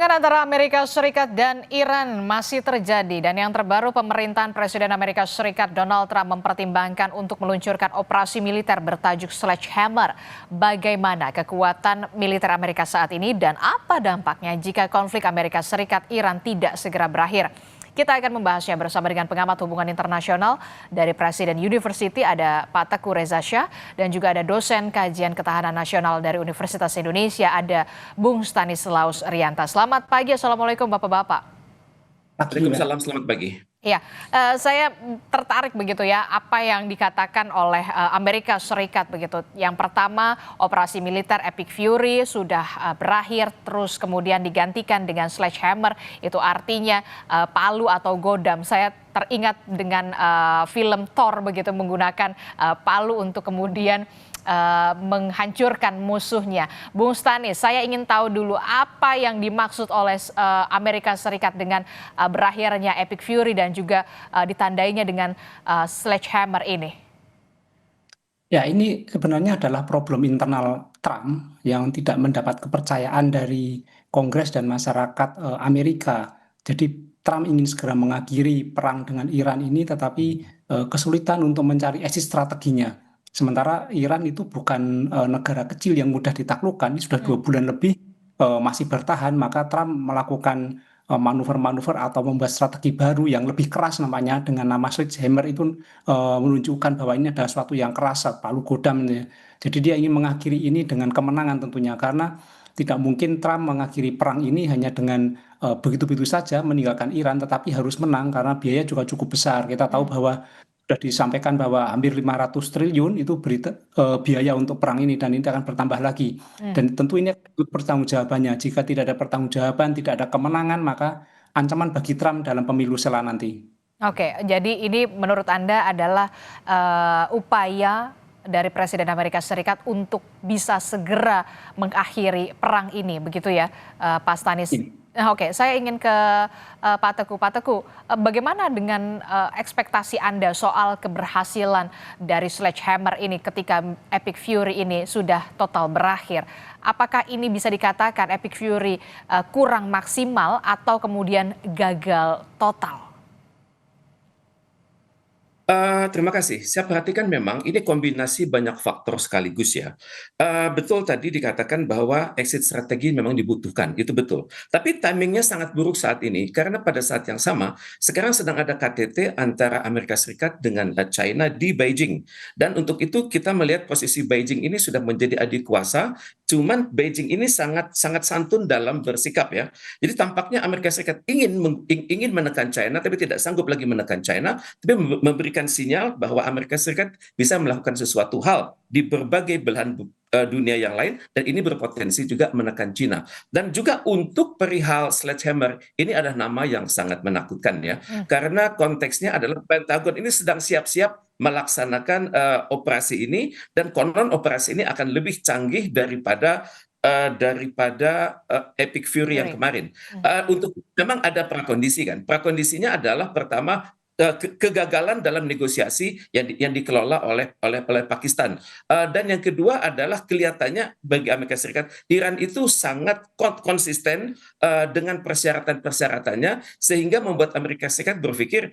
Perang antara Amerika Serikat dan Iran masih terjadi dan yang terbaru pemerintahan Presiden Amerika Serikat Donald Trump mempertimbangkan untuk meluncurkan operasi militer bertajuk Sledgehammer. Bagaimana kekuatan militer Amerika saat ini dan apa dampaknya jika konflik Amerika Serikat-Iran tidak segera berakhir? Kita akan membahasnya bersama dengan pengamat hubungan internasional dari Presiden University, ada Pak Teguh Reza Shah, dan juga ada dosen kajian ketahanan nasional dari Universitas Indonesia, ada Bung Stanislaus Rianta. Selamat pagi, Assalamualaikum Bapak-Bapak. Waalaikumsalam, selamat pagi. Ya, saya tertarik begitu ya apa yang dikatakan oleh Amerika Serikat begitu. Yang pertama, operasi militer Epic Fury sudah berakhir, terus kemudian digantikan dengan Sledgehammer, itu artinya palu atau godam. Saya teringat dengan film Thor begitu, menggunakan palu untuk kemudian menghancurkan musuhnya. Bung Stanis, saya ingin tahu dulu apa yang dimaksud oleh Amerika Serikat dengan berakhirnya Epic Fury dan juga ditandainya dengan Sledgehammer ini. Ya, ini sebenarnya adalah problem internal Trump yang tidak mendapat kepercayaan dari Kongres dan masyarakat Amerika. Jadi Trump ingin segera mengakhiri perang dengan Iran ini, tetapi kesulitan untuk mencari exit strateginya. Sementara Iran itu bukan negara kecil yang mudah ditaklukkan, ini sudah 2 bulan lebih masih bertahan, maka Trump melakukan manuver-manuver atau membuat strategi baru yang lebih keras namanya dengan nama Sledgehammer itu menunjukkan bahwa ini adalah sesuatu yang keras, palu godam ya. Jadi dia ingin mengakhiri ini dengan kemenangan tentunya, karena tidak mungkin Trump mengakhiri perang ini hanya dengan begitu-begitu saja meninggalkan Iran, tetapi harus menang karena biaya juga cukup besar. Kita tahu bahwa sudah disampaikan bahwa hampir 500 triliun itu biaya untuk perang ini dan ini akan bertambah lagi. Dan tentu ini pertanggungjawabannya. Jika tidak ada pertanggungjawaban, tidak ada kemenangan, maka ancaman bagi Trump dalam pemilu setelah nanti. Oke, jadi ini menurut Anda adalah upaya dari Presiden Amerika Serikat untuk bisa segera mengakhiri perang ini, begitu ya, Pak Stanis? Oke, saya ingin ke Pak Teguh. Pak Teguh, bagaimana dengan ekspektasi Anda soal keberhasilan dari Sledgehammer ini ketika Epic Fury ini sudah total berakhir? Apakah ini bisa dikatakan Epic Fury kurang maksimal atau kemudian gagal total? Terima kasih. Saya perhatikan memang ini kombinasi banyak faktor sekaligus ya. Betul tadi dikatakan bahwa exit strategi memang dibutuhkan, itu betul. Tapi timingnya sangat buruk saat ini karena pada saat yang sama sekarang sedang ada KTT antara Amerika Serikat dengan China di Beijing. Dan untuk itu kita melihat posisi Beijing ini sudah menjadi adik kuasa, cuman Beijing ini sangat sangat santun dalam bersikap ya. Jadi tampaknya Amerika Serikat ingin menekan China tapi tidak sanggup lagi menekan China, tapi memberikan sinyal bahwa Amerika Serikat bisa melakukan sesuatu hal di berbagai belahan dunia yang lain dan ini berpotensi juga menekan China. Dan juga untuk perihal Sledgehammer, ini adalah nama yang sangat menakutkan ya. Karena konteksnya adalah Pentagon ini sedang siap-siap melaksanakan operasi ini dan konon operasi ini akan lebih canggih daripada Epic Fury yang kemarin. Untuk memang ada prakondisi kan. Prakondisinya adalah pertama kegagalan dalam negosiasi yang dikelola oleh Pakistan. Dan yang kedua adalah kelihatannya bagi Amerika Serikat, Iran itu sangat konsisten dengan persyaratan-persyaratannya sehingga membuat Amerika Serikat berpikir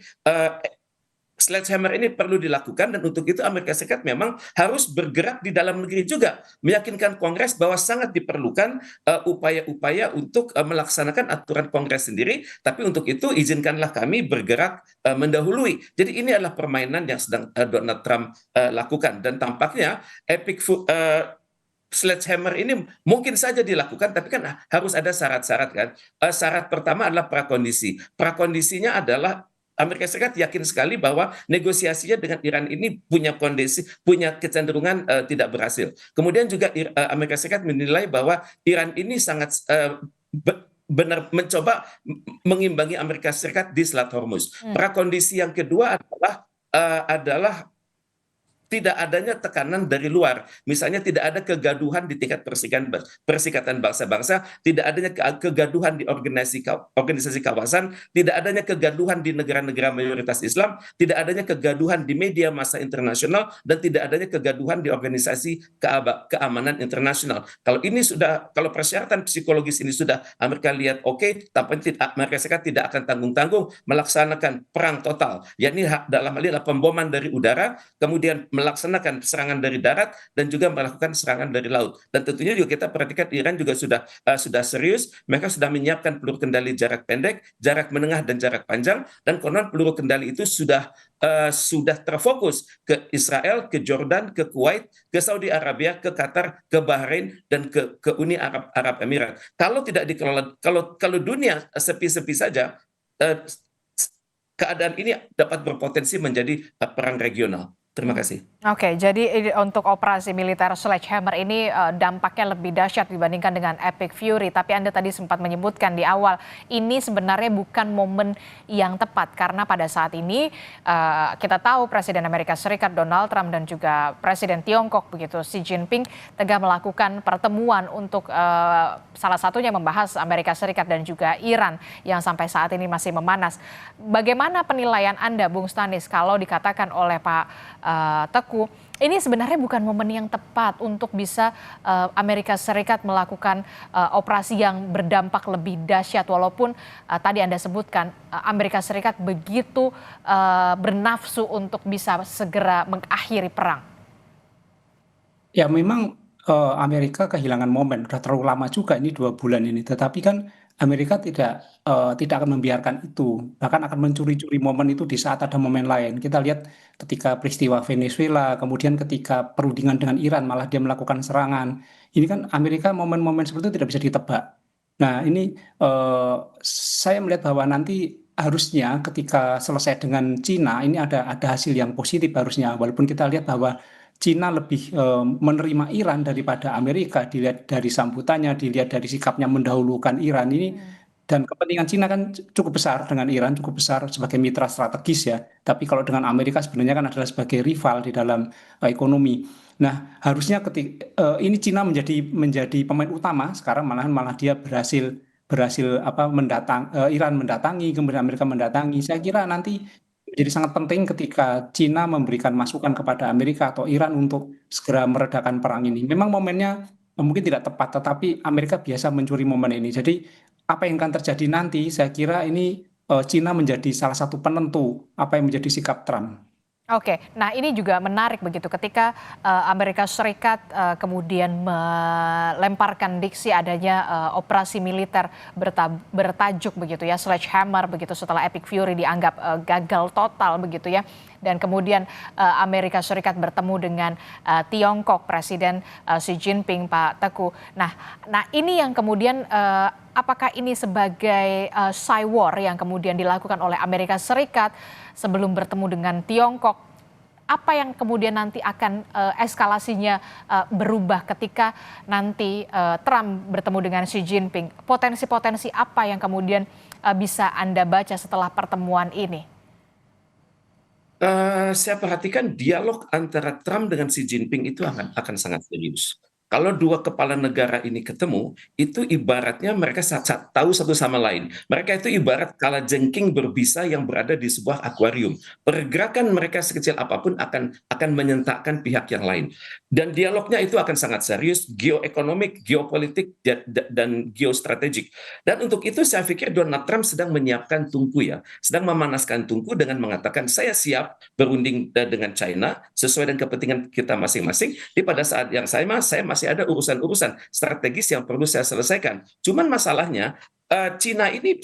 Sledgehammer ini perlu dilakukan dan untuk itu Amerika Serikat memang harus bergerak di dalam negeri juga, meyakinkan Kongres bahwa sangat diperlukan upaya-upaya untuk melaksanakan aturan Kongres sendiri, tapi untuk itu izinkanlah kami bergerak mendahului. Jadi ini adalah permainan yang sedang Donald Trump lakukan dan tampaknya Sledgehammer ini mungkin saja dilakukan, tapi kan harus ada syarat-syarat kan. Syarat pertama adalah prakondisi. Prakondisinya adalah Amerika Serikat yakin sekali bahwa negosiasinya dengan Iran ini punya kecenderungan tidak berhasil. Kemudian juga Amerika Serikat menilai bahwa Iran ini sangat benar mencoba mengimbangi Amerika Serikat di Selat Hormuz. Prakondisi yang kedua adalah tidak adanya tekanan dari luar. Misalnya tidak ada kegaduhan di tingkat persikatan bangsa-bangsa, tidak adanya kegaduhan di organisasi kawasan, tidak adanya kegaduhan di negara-negara mayoritas Islam, tidak adanya kegaduhan di media massa internasional, dan tidak adanya kegaduhan di organisasi keamanan internasional. Kalau persyaratan psikologis ini sudah Amerika lihat oke, tampaknya Amerika Serikat tidak akan tanggung-tanggung melaksanakan perang total. Yakni dalam hal ini adalah pemboman dari udara, kemudian melaksanakan serangan dari darat, dan juga melakukan serangan dari laut. Dan tentunya juga kita perhatikan Iran juga sudah serius, mereka sudah menyiapkan peluru kendali jarak pendek, jarak menengah, dan jarak panjang, dan konon peluru kendali itu sudah terfokus ke Israel, ke Jordan, ke Kuwait, ke Saudi Arabia, ke Qatar, ke Bahrain, dan ke Uni Arab Emirat. Kalau tidak dikelola, kalau dunia sepi-sepi saja, eh, keadaan ini dapat berpotensi menjadi perang regional. Terima kasih. Oke, jadi untuk operasi militer Sledgehammer ini dampaknya lebih dahsyat dibandingkan dengan Epic Fury. Tapi Anda tadi sempat menyebutkan di awal, ini sebenarnya bukan momen yang tepat. Karena pada saat ini kita tahu Presiden Amerika Serikat Donald Trump dan juga Presiden Tiongkok begitu Xi Jinping tengah melakukan pertemuan untuk salah satunya membahas Amerika Serikat dan juga Iran yang sampai saat ini masih memanas. Bagaimana penilaian Anda, Bung Stanis, kalau dikatakan oleh Pak Teguh, ini sebenarnya bukan momen yang tepat untuk bisa Amerika Serikat melakukan operasi yang berdampak lebih dahsyat, walaupun tadi Anda sebutkan Amerika Serikat begitu bernafsu untuk bisa segera mengakhiri perang. Ya memang Amerika kehilangan momen, udah terlalu lama juga ini 2 bulan ini. Tetapi kan Amerika tidak akan membiarkan itu, bahkan akan mencuri-curi momen itu di saat ada momen lain. Kita lihat ketika peristiwa Venezuela, kemudian ketika perundingan dengan Iran, malah dia melakukan serangan. Ini kan Amerika momen-momen seperti itu tidak bisa ditebak. Nah ini saya melihat bahwa nanti harusnya ketika selesai dengan Cina, ini ada hasil yang positif harusnya. Walaupun kita lihat bahwa Cina lebih menerima Iran daripada Amerika, dilihat dari sambutannya, dilihat dari sikapnya mendahulukan Iran ini, dan kepentingan Cina kan cukup besar dengan Iran, cukup besar sebagai mitra strategis ya. Tapi kalau dengan Amerika sebenarnya kan adalah sebagai rival di dalam ekonomi. Nah, harusnya ini Cina menjadi pemain utama sekarang, malah dia berhasil Iran mendatangi, kemudian Amerika mendatangi. Saya kira nanti jadi sangat penting ketika Cina memberikan masukan kepada Amerika atau Iran untuk segera meredakan perang ini. Memang momennya mungkin tidak tepat, tetapi Amerika biasa mencuri momen ini. Jadi apa yang akan terjadi nanti, saya kira ini Cina menjadi salah satu penentu apa yang menjadi sikap Trump. Oke, nah ini juga menarik begitu ketika Amerika Serikat kemudian melemparkan diksi adanya operasi militer bertajuk begitu ya Sledgehammer begitu setelah Epic Fury dianggap gagal total begitu ya, dan kemudian Amerika Serikat bertemu dengan Tiongkok Presiden Xi Jinping, Pak Teguh. Nah ini yang kemudian apakah ini sebagai cywar yang kemudian dilakukan oleh Amerika Serikat sebelum bertemu dengan Tiongkok? Apa yang kemudian nanti akan eskalasinya berubah ketika nanti Trump bertemu dengan Xi Jinping? Potensi-potensi apa yang kemudian bisa Anda baca setelah pertemuan ini? Saya perhatikan dialog antara Trump dengan Xi Jinping itu akan sangat serius. Kalau dua kepala negara ini ketemu, itu ibaratnya mereka tahu satu sama lain. Mereka itu ibarat kalajengking berbisa yang berada di sebuah akuarium. Pergerakan mereka sekecil apapun akan menyentakkan pihak yang lain. Dan dialognya itu akan sangat serius, geoekonomik, geopolitik, dan geostrategik. Dan untuk itu saya pikir Donald Trump sedang menyiapkan tungku ya, sedang memanaskan tungku dengan mengatakan saya siap berunding dengan China sesuai dengan kepentingan kita masing-masing. Di pada saat yang sama, saya masih ada urusan-urusan strategis yang perlu saya selesaikan. Cuman masalahnya Cina ini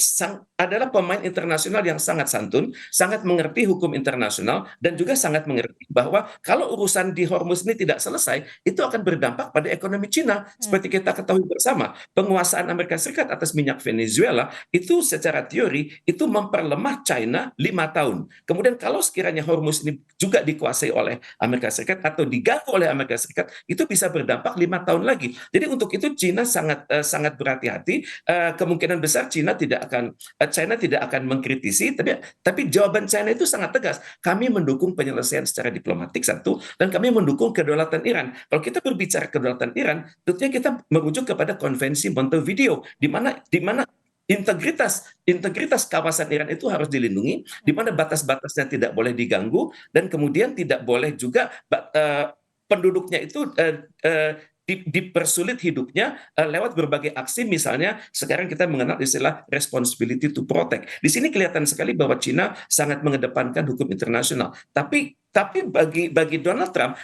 adalah pemain internasional yang sangat santun, sangat mengerti hukum internasional, dan juga sangat mengerti bahwa kalau urusan di Hormuz ini tidak selesai, itu akan berdampak pada ekonomi Cina. Seperti kita ketahui bersama, penguasaan Amerika Serikat atas minyak Venezuela itu secara teori itu memperlemah China 5 tahun. Kemudian kalau sekiranya Hormuz ini juga dikuasai oleh Amerika Serikat atau diganggu oleh Amerika Serikat, itu bisa berdampak 5 tahun lagi. Jadi untuk itu Cina sangat berhati-hati, kemungkinan kemungkinan besar China tidak akan mengkritisi, tapi jawaban China itu sangat tegas. Kami mendukung penyelesaian secara diplomatik satu, dan kami mendukung kedaulatan Iran. Kalau kita berbicara kedaulatan Iran, tentunya kita merujuk kepada Konvensi Montevideo, di mana integritas kawasan Iran itu harus dilindungi, di mana batas-batasnya tidak boleh diganggu, dan kemudian tidak boleh juga penduduknya itu dipersulit hidupnya lewat berbagai aksi. Misalnya sekarang kita mengenal istilah responsibility to protect. Di sini kelihatan sekali bahwa China sangat mengedepankan hukum internasional. Tapi bagi Donald Trump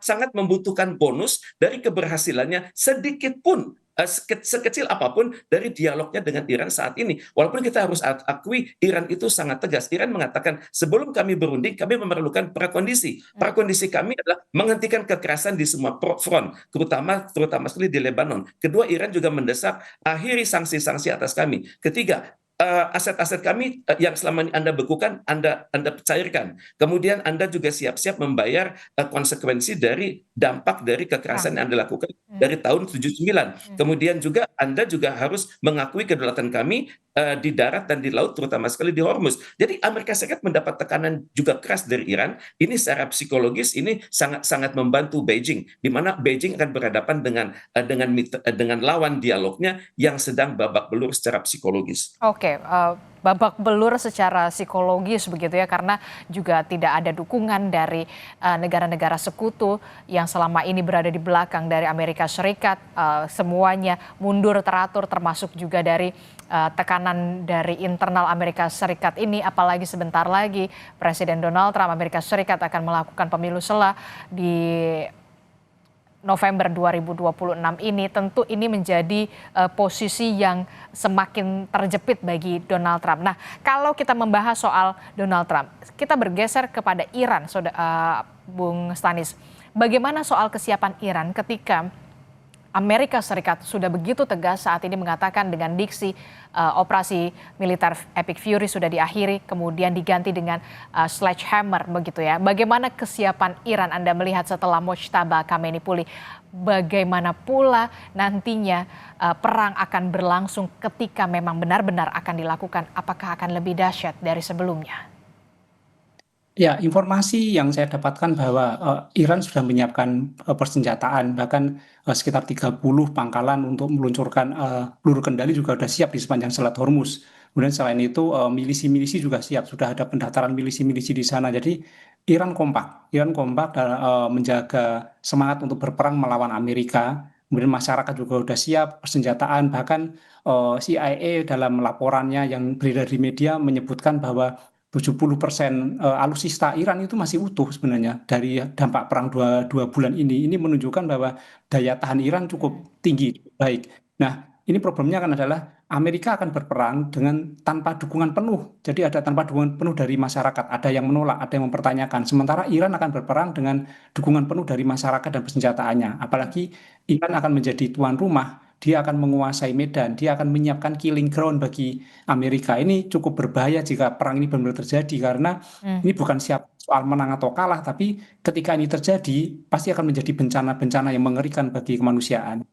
sangat membutuhkan bonus dari keberhasilannya sedikit pun, sekecil apapun dari dialognya dengan Iran saat ini. Walaupun kita harus akui Iran itu sangat tegas. Iran mengatakan sebelum kami berunding kami memerlukan prakondisi. Prakondisi kami adalah menghentikan kekerasan di semua front, terutama sekali di Lebanon. Kedua, Iran juga mendesak akhiri sanksi-sanksi atas kami. Ketiga, aset-aset kami yang selama ini Anda bekukan, Anda cairkan. Kemudian Anda juga siap-siap membayar konsekuensi dari dampak dari kekerasan yang Anda lakukan dari tahun 79. Kemudian juga Anda juga harus mengakui kedaulatan kami di darat dan di laut, terutama sekali di Hormuz. Jadi Amerika Serikat mendapat tekanan juga keras dari Iran. Ini secara psikologis ini sangat membantu Beijing, di mana Beijing akan berhadapan dengan lawan dialognya yang sedang babak belur secara psikologis. Oke, babak belur secara psikologis begitu ya, karena juga tidak ada dukungan dari negara-negara sekutu yang selama ini berada di belakang dari Amerika Serikat. Semuanya mundur teratur, termasuk juga dari tekanan dari internal Amerika Serikat ini. Apalagi sebentar lagi Presiden Donald Trump Amerika Serikat akan melakukan pemilu sela di November 2026 ini. Tentu ini menjadi posisi yang semakin terjepit bagi Donald Trump. Nah, kalau kita membahas soal Donald Trump, kita bergeser kepada Iran, Bung Stanis. Bagaimana soal kesiapan Iran ketika Amerika Serikat sudah begitu tegas saat ini mengatakan dengan diksi operasi militer Epic Fury sudah diakhiri, kemudian diganti dengan sledgehammer begitu ya. Bagaimana kesiapan Iran Anda melihat setelah Mojtaba Khamenei pulih? Bagaimana pula nantinya perang akan berlangsung ketika memang benar-benar akan dilakukan? Apakah akan lebih dahsyat dari sebelumnya? Ya, informasi yang saya dapatkan bahwa Iran sudah menyiapkan persenjataan, bahkan sekitar 30 pangkalan untuk meluncurkan peluru kendali juga sudah siap di sepanjang Selat Hormuz. Kemudian selain itu milisi-milisi juga siap, sudah ada pendaftaran milisi-milisi di sana. Jadi Iran kompak menjaga semangat untuk berperang melawan Amerika. Kemudian masyarakat juga sudah siap, persenjataan, bahkan CIA dalam laporannya yang beredar di media menyebutkan bahwa 70% alutsista Iran itu masih utuh sebenarnya dari dampak perang dua bulan ini. Ini menunjukkan bahwa daya tahan Iran cukup tinggi, baik. Nah, ini problemnya kan adalah Amerika akan berperang tanpa dukungan penuh. Jadi ada tanpa dukungan penuh dari masyarakat. Ada yang menolak, ada yang mempertanyakan. Sementara Iran akan berperang dengan dukungan penuh dari masyarakat dan persenjataannya. Apalagi Iran akan menjadi tuan rumah. Dia akan menguasai medan, dia akan menyiapkan killing ground bagi Amerika. Ini cukup berbahaya jika perang ini benar-benar terjadi, karena ini bukan soal menang atau kalah, tapi ketika ini terjadi pasti akan menjadi bencana-bencana yang mengerikan bagi kemanusiaan.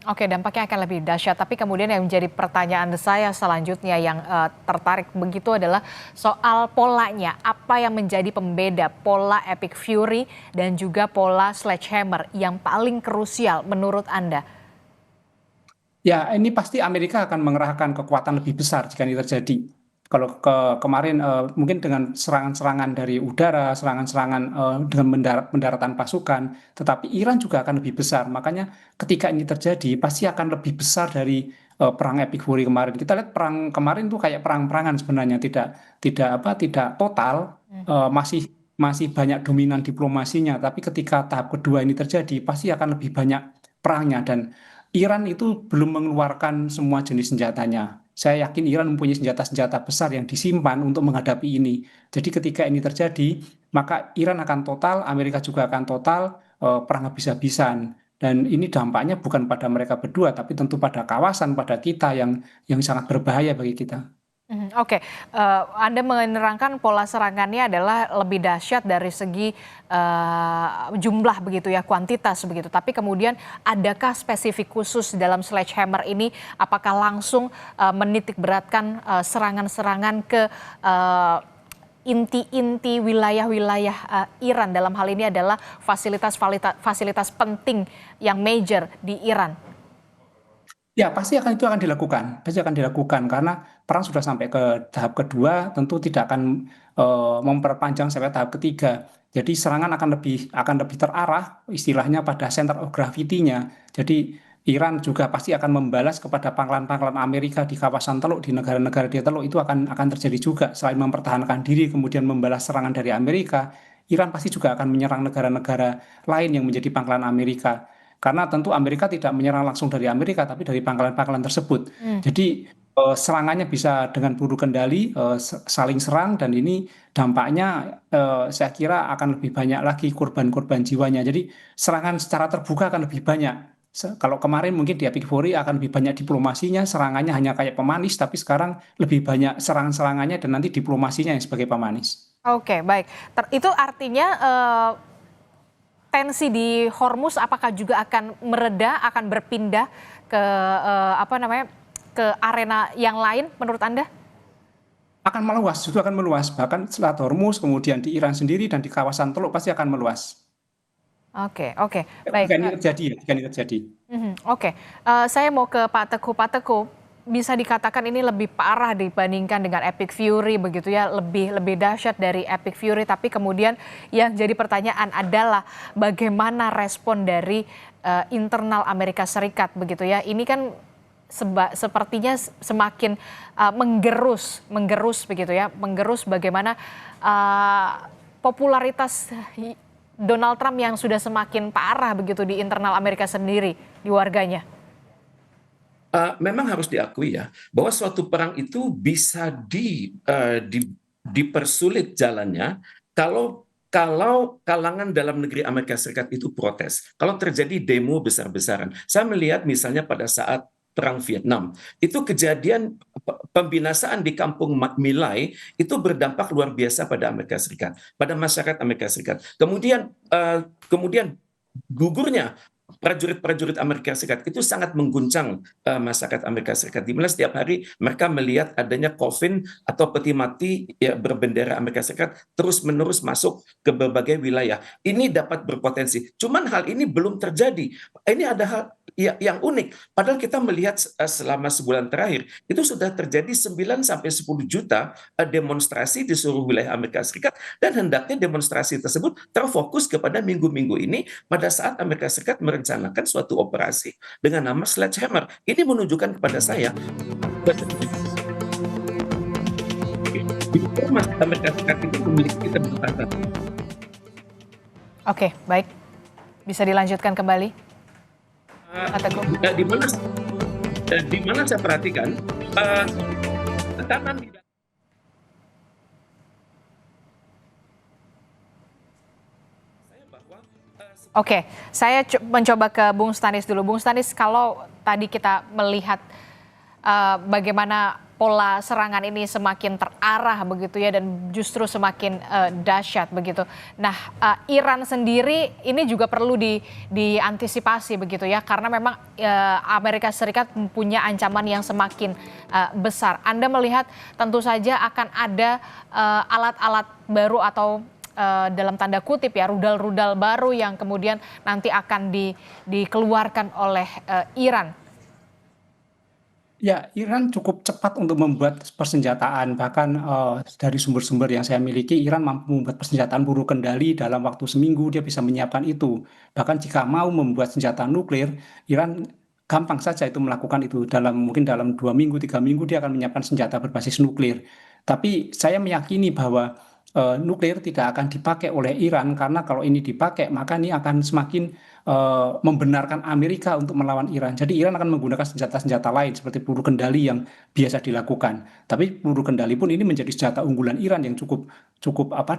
Oke, dampaknya akan lebih dahsyat. Tapi kemudian yang menjadi pertanyaan saya selanjutnya yang tertarik begitu adalah soal polanya. Apa yang menjadi pembeda pola Epic Fury dan juga pola Sledgehammer yang paling krusial menurut Anda? Ya, ini pasti Amerika akan mengerahkan kekuatan lebih besar jika ini terjadi. Kalau kemarin mungkin dengan serangan-serangan dari udara, serangan-serangan dengan pendaratan pasukan, tetapi Iran juga akan lebih besar. Makanya ketika ini terjadi pasti akan lebih besar dari perang Epic Fury kemarin. Kita lihat perang kemarin tuh kayak perang-perangan sebenarnya, tidak total, masih banyak dominan diplomasinya. Tapi ketika tahap kedua ini terjadi pasti akan lebih banyak perangnya, dan Iran itu belum mengeluarkan semua jenis senjatanya. Saya yakin Iran mempunyai senjata-senjata besar yang disimpan untuk menghadapi ini. Jadi ketika ini terjadi, maka Iran akan total, Amerika juga akan total, perang habis-habisan. Dan ini dampaknya bukan pada mereka berdua, tapi tentu pada kawasan, pada kita yang sangat berbahaya bagi kita. Oke, Anda menerangkan pola serangannya adalah lebih dahsyat dari segi jumlah begitu ya, kuantitas begitu. Tapi kemudian adakah spesifik khusus dalam sledgehammer ini? Apakah langsung menitik beratkan serangan-serangan ke inti-inti wilayah-wilayah Iran, dalam hal ini adalah fasilitas penting yang major di Iran? Ya, itu pasti akan dilakukan karena perang sudah sampai ke tahap kedua, tentu tidak akan memperpanjang sampai tahap ketiga. Jadi serangan akan lebih terarah, istilahnya pada center of gravity-nya. Jadi Iran juga pasti akan membalas kepada pangkalan-pangkalan Amerika di kawasan Teluk, di negara-negara di Teluk itu akan terjadi juga. Selain mempertahankan diri, kemudian membalas serangan dari Amerika, Iran pasti juga akan menyerang negara-negara lain yang menjadi pangkalan Amerika. Karena tentu Amerika tidak menyerang langsung dari Amerika, tapi dari pangkalan-pangkalan tersebut. Jadi serangannya bisa dengan peluru kendali, saling serang, dan ini dampaknya saya kira akan lebih banyak lagi korban-korban jiwanya. Jadi serangan secara terbuka akan lebih banyak. Kalau kemarin mungkin di Epic Fury akan lebih banyak diplomasinya, serangannya hanya kayak pemanis, tapi sekarang lebih banyak serangan-serangannya dan nanti diplomasinya yang sebagai pemanis. Oke, baik. Itu artinya tensi di Hormuz apakah juga akan mereda, akan berpindah ke ke arena yang lain menurut Anda? Akan meluas, justru akan meluas. Bahkan Selat Hormuz, kemudian di Iran sendiri dan di kawasan Teluk pasti akan meluas. Oke, oke, baik. Jika ini terjadi ya, jika ini terjadi. Oke. Saya mau ke Pak Teguh. Pak Teguh, bisa dikatakan ini lebih parah dibandingkan dengan Epic Fury begitu ya, lebih dahsyat dari Epic Fury. Tapi kemudian yang jadi pertanyaan adalah bagaimana respon dari internal Amerika Serikat begitu ya. Ini kan sepertinya semakin menggerus begitu ya, menggerus bagaimana popularitas Donald Trump yang sudah semakin parah begitu di internal Amerika sendiri, di warganya. Memang harus diakui ya bahwa suatu perang itu bisa dipersulit jalannya kalau kalangan dalam negeri Amerika Serikat itu protes. Kalau terjadi demo besar-besaran. Saya melihat misalnya pada saat Perang Vietnam, itu kejadian pembinasaan di kampung My Lai itu berdampak luar biasa pada Amerika Serikat, pada masyarakat Amerika Serikat. Kemudian gugurnya prajurit-prajurit Amerika Serikat itu sangat mengguncang masyarakat Amerika Serikat, di mana setiap hari mereka melihat adanya coffin atau peti mati ya, berbendera Amerika Serikat terus-menerus masuk ke berbagai wilayah. Ini dapat berpotensi. Cuman hal ini belum terjadi. Ini ada hal yang unik. Padahal kita melihat selama sebulan terakhir itu sudah terjadi 9 sampai 10 juta demonstrasi di seluruh wilayah Amerika Serikat, dan hendaknya demonstrasi tersebut terfokus kepada minggu-minggu ini pada saat Amerika Serikat merencanakan suatu operasi dengan nama Sledgehammer. Ini menunjukkan kepada saya Amerika Serikat itu memiliki keterbatasan. Oke, baik. Bisa dilanjutkan kembali. Di mana saya perhatikan tekanan di Oke, saya mencoba ke Bung Stanis dulu. Bung Stanis, kalau tadi kita melihat bagaimana pola serangan ini semakin terarah begitu ya, dan justru semakin dahsyat begitu. Nah, Iran sendiri ini juga perlu diantisipasi begitu ya, karena memang Amerika Serikat punya ancaman yang semakin besar. Anda melihat tentu saja akan ada alat-alat baru atau dalam tanda kutip ya, rudal-rudal baru yang kemudian nanti akan dikeluarkan oleh Iran. Ya, Iran cukup cepat untuk membuat persenjataan. Bahkan dari sumber-sumber yang saya miliki, Iran mampu membuat persenjataan peluru kendali dalam waktu seminggu, dia bisa menyiapkan itu. Bahkan jika mau membuat senjata nuklir, Iran gampang saja itu melakukan itu. Mungkin dalam 2 minggu, 3 minggu dia akan menyiapkan senjata berbasis nuklir. Tapi saya meyakini bahwa nuklir tidak akan dipakai oleh Iran, karena kalau ini dipakai maka ini akan semakin membenarkan Amerika untuk melawan Iran. Jadi Iran akan menggunakan senjata-senjata lain seperti peluru kendali yang biasa dilakukan. Tapi peluru kendali pun ini menjadi senjata unggulan Iran yang cukup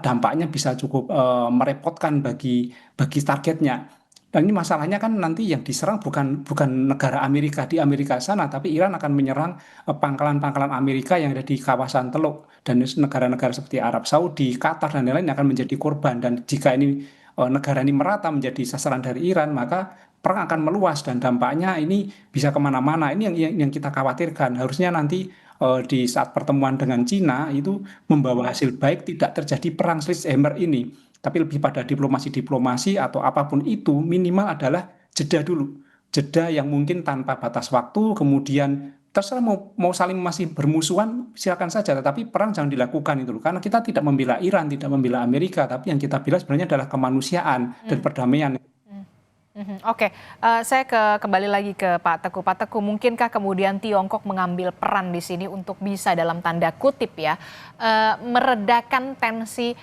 dampaknya bisa cukup merepotkan bagi targetnya. Dan ini masalahnya kan nanti yang diserang bukan negara Amerika di Amerika sana, tapi Iran akan menyerang pangkalan-pangkalan Amerika yang ada di kawasan Teluk, dan negara-negara seperti Arab Saudi, Qatar dan lain-lain akan menjadi korban. Dan jika ini negara ini merata menjadi sasaran dari Iran, maka perang akan meluas dan dampaknya ini bisa kemana-mana. Ini yang kita khawatirkan. Harusnya nanti di saat pertemuan dengan Cina itu membawa hasil baik, tidak terjadi perang Sledgehammer ini. Tapi lebih pada diplomasi-diplomasi atau apapun itu, minimal adalah jeda dulu. Jeda yang mungkin tanpa batas waktu, kemudian terserah mau saling masih bermusuhan, silakan saja. Tetapi perang jangan dilakukan itu loh. Karena kita tidak membela Iran, tidak membela Amerika, tapi yang kita bela sebenarnya adalah kemanusiaan dan perdamaian. Oke, saya kembali lagi ke Pak Teguh. Pak Teguh, mungkinkah kemudian Tiongkok mengambil peran di sini untuk bisa dalam tanda kutip ya meredakan tensi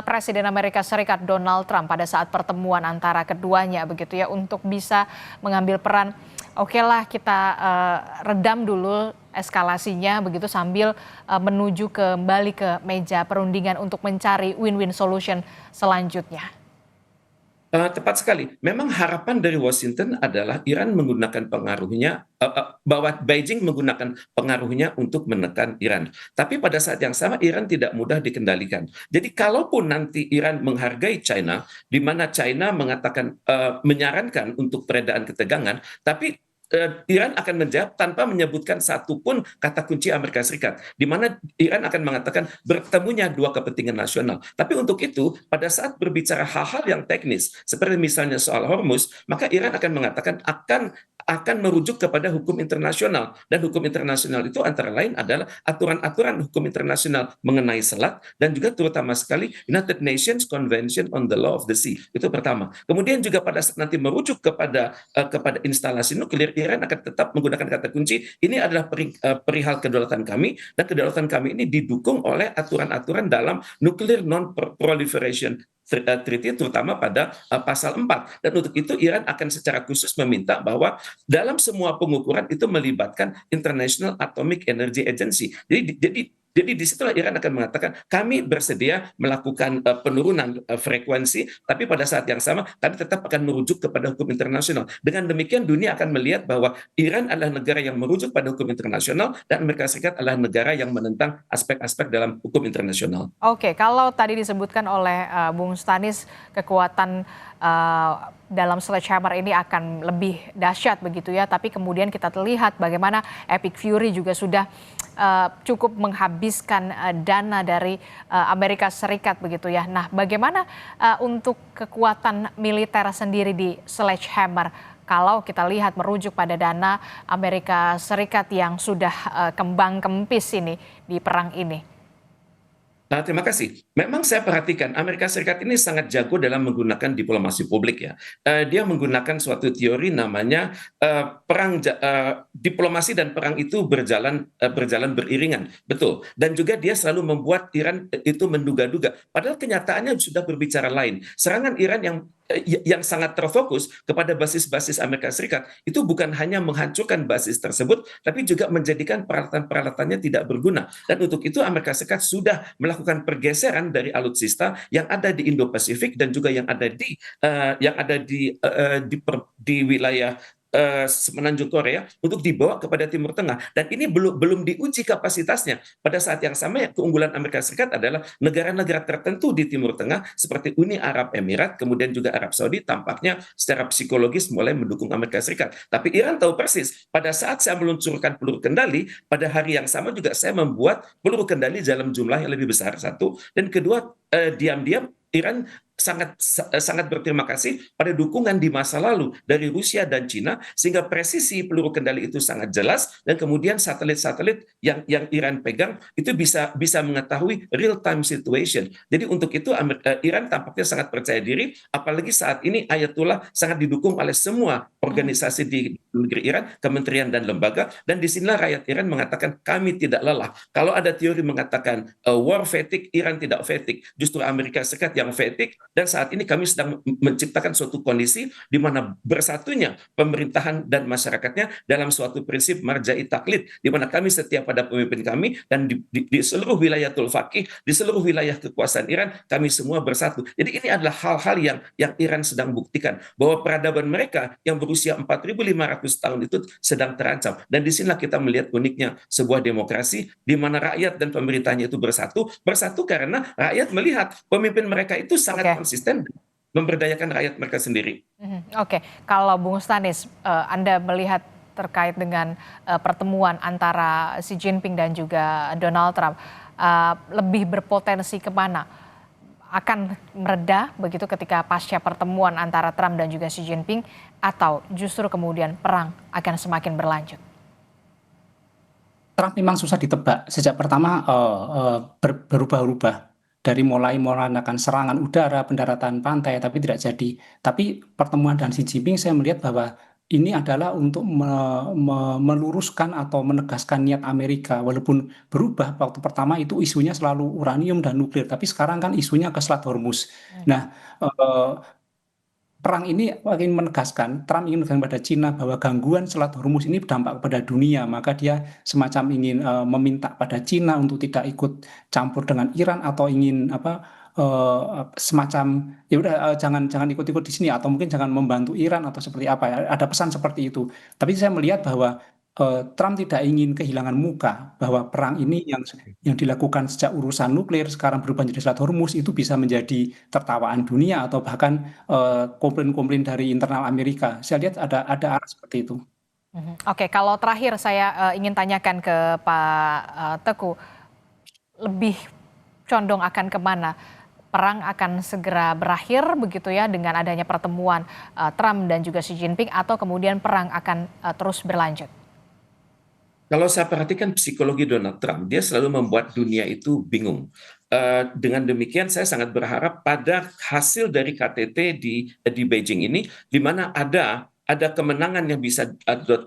Presiden Amerika Serikat Donald Trump pada saat pertemuan antara keduanya begitu ya, untuk bisa mengambil peran. Oke lah, kita redam dulu eskalasinya begitu sambil menuju kembali ke meja perundingan untuk mencari win-win solution selanjutnya. Tepat sekali. Memang harapan dari Washington adalah Iran menggunakan pengaruhnya, bahwa Beijing menggunakan pengaruhnya untuk menekan Iran. Tapi pada saat yang sama Iran tidak mudah dikendalikan. Jadi kalaupun nanti Iran menghargai China, di mana China mengatakan menyarankan untuk peredaan ketegangan, tapi Iran akan menjawab tanpa menyebutkan satupun kata kunci Amerika Serikat, di mana Iran akan mengatakan bertemunya dua kepentingan nasional. Tapi untuk itu, pada saat berbicara hal-hal yang teknis, seperti misalnya soal Hormuz, maka Iran akan mengatakan akan merujuk kepada hukum internasional, dan hukum internasional itu antara lain adalah aturan-aturan hukum internasional mengenai selat, dan juga terutama sekali United Nations Convention on the Law of the Sea. Itu pertama. Kemudian juga pada saat nanti merujuk kepada instalasi nuklir, Iran akan tetap menggunakan kata kunci ini adalah perihal kedaulatan kami, dan kedaulatan kami ini didukung oleh aturan-aturan dalam Nuclear Non-Proliferation Treaty, terutama pada pasal 4. Dan untuk itu Iran akan secara khusus meminta bahwa dalam semua pengukuran itu melibatkan International Atomic Energy Agency. Jadi disitulah Iran akan mengatakan kami bersedia melakukan penurunan frekuensi, tapi pada saat yang sama kami tetap akan merujuk kepada hukum internasional. Dengan demikian dunia akan melihat bahwa Iran adalah negara yang merujuk pada hukum internasional, dan Amerika Serikat adalah negara yang menentang aspek-aspek dalam hukum internasional. Oke, kalau tadi disebutkan oleh Bung Stanis kekuatan dalam sledgehammer ini akan lebih dahsyat begitu ya, tapi kemudian kita lihat bagaimana Epic Fury juga sudah cukup menghabiskan dana dari Amerika Serikat begitu ya. Nah, bagaimana untuk kekuatan militer sendiri di sledgehammer? Kalau kita lihat merujuk pada dana Amerika Serikat yang sudah kembang kempis ini di perang ini. Terima kasih. Memang saya perhatikan Amerika Serikat ini sangat jago dalam menggunakan diplomasi publik ya. Dia menggunakan suatu teori namanya diplomasi dan perang itu berjalan beriringan, betul. Dan juga dia selalu membuat Iran itu menduga-duga. Padahal kenyataannya sudah berbicara lain. Serangan Iran yang sangat terfokus kepada basis-basis Amerika Serikat itu bukan hanya menghancurkan basis tersebut, tapi juga menjadikan peralatan-peralatannya tidak berguna. Dan untuk itu Amerika Serikat sudah melakukan pergeseran dari alutsista yang ada di Indo-Pasifik dan juga yang ada di wilayah semenanjung Korea untuk dibawa kepada Timur Tengah, dan ini belum diuji kapasitasnya. Pada saat yang sama keunggulan Amerika Serikat adalah negara-negara tertentu di Timur Tengah seperti Uni Arab Emirat, kemudian juga Arab Saudi tampaknya secara psikologis mulai mendukung Amerika Serikat. Tapi Iran tahu persis pada saat saya meluncurkan peluru kendali, pada hari yang sama juga saya membuat peluru kendali dalam jumlah yang lebih besar, satu, dan kedua diam-diam Iran sangat berterima kasih pada dukungan di masa lalu dari Rusia dan Cina, sehingga presisi peluru kendali itu sangat jelas, dan kemudian satelit-satelit yang Iran pegang itu bisa mengetahui real time situation. Jadi untuk itu Iran tampaknya sangat percaya diri, apalagi saat ini Ayatullah sangat didukung oleh semua organisasi di negeri Iran, kementerian dan lembaga, dan disinilah rakyat Iran mengatakan kami tidak lelah. Kalau ada teori mengatakan war fatigue, Iran tidak fatigue, justru Amerika Serikat yang fatigue, Dan saat ini kami sedang menciptakan suatu kondisi di mana bersatunya pemerintahan dan masyarakatnya dalam suatu prinsip marja'i taklid, di mana kami setia pada pemimpin kami, dan di seluruh wilayah Tulfaqih, di seluruh wilayah kekuasaan Iran, kami semua bersatu. Jadi ini adalah hal-hal yang Iran sedang buktikan, bahwa peradaban mereka yang berusia 4.500 tahun itu sedang terancam. Dan disinilah kita melihat uniknya sebuah demokrasi, di mana rakyat dan pemerintahnya itu bersatu karena rakyat melihat pemimpin mereka itu sangat Oke. konsisten memberdayakan rakyat mereka sendiri. Oke, kalau Bung Stanis, Anda melihat terkait dengan pertemuan antara Xi Jinping dan juga Donald Trump, lebih berpotensi kemana? Akan mereda begitu ketika pasca pertemuan antara Trump dan juga Xi Jinping, atau justru kemudian perang akan semakin berlanjut? Trump memang susah ditebak. Sejak pertama berubah-ubah. Dari mulai mengadakan serangan udara, pendaratan pantai, tapi tidak jadi. Tapi pertemuan dengan Xi Jinping saya melihat bahwa ini adalah untuk meluruskan atau menegaskan niat Amerika. Walaupun berubah, waktu pertama itu isunya selalu uranium dan nuklir, tapi sekarang kan isunya ke Selat Hormuz. Nah, perang ini ingin menegaskan, Trump ingin menegaskan pada Cina bahwa gangguan Selat Hormuz ini berdampak kepada dunia, maka dia semacam ingin meminta pada Cina untuk tidak ikut campur dengan Iran, atau ingin semacam ya udah jangan ikut-ikut di sini, atau mungkin jangan membantu Iran atau seperti apa ya. Ada pesan seperti itu. Tapi saya melihat bahwa Trump tidak ingin kehilangan muka, bahwa perang ini yang dilakukan sejak urusan nuklir sekarang berubah menjadi Selat Hormuz itu bisa menjadi tertawaan dunia, atau bahkan komplain-komplain dari internal Amerika. Saya lihat ada arah seperti itu. Oke, kalau terakhir saya ingin tanyakan ke Pak Teguh, lebih condong akan kemana? Perang akan segera berakhir begitu ya dengan adanya pertemuan Trump dan juga Xi Jinping, atau kemudian perang akan terus berlanjut? Kalau saya perhatikan psikologi Donald Trump, dia selalu membuat dunia itu bingung. Dengan demikian, saya sangat berharap pada hasil dari KTT di Beijing ini, di mana ada kemenangan yang bisa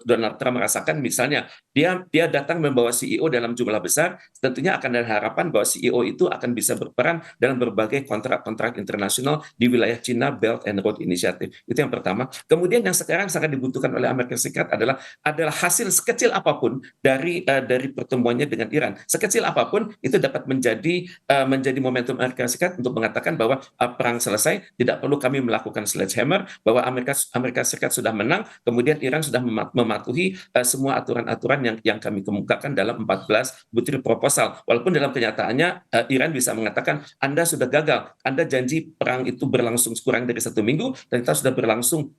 Donald Trump rasakan. Misalnya dia datang membawa CEO dalam jumlah besar, tentunya akan ada harapan bahwa CEO itu akan bisa berperan dalam berbagai kontrak-kontrak internasional di wilayah China Belt and Road Initiative. Itu yang pertama. Kemudian yang sekarang sangat dibutuhkan oleh Amerika Serikat adalah hasil sekecil apapun dari pertemuannya dengan Iran. Sekecil apapun itu dapat menjadi momentum Amerika Serikat untuk mengatakan bahwa perang selesai, tidak perlu kami melakukan sledgehammer, bahwa Amerika Serikat sudah menang, kemudian Iran sudah mematuhi semua aturan-aturan yang kami kemukakan dalam 14 butir proposal. Walaupun dalam kenyataannya Iran bisa mengatakan Anda sudah gagal, Anda janji perang itu berlangsung kurang dari 1 minggu, dan kita sudah berlangsung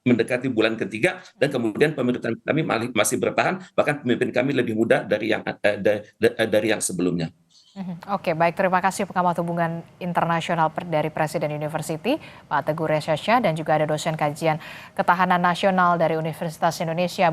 mendekati bulan ketiga, dan kemudian pemerintahan kami masih bertahan, bahkan pemimpin kami lebih muda dari yang sebelumnya. Oke, baik, terima kasih pengamat hubungan internasional dari Presiden University, Pak Teguh Reza Shah, dan juga ada dosen kajian ketahanan nasional dari Universitas Indonesia.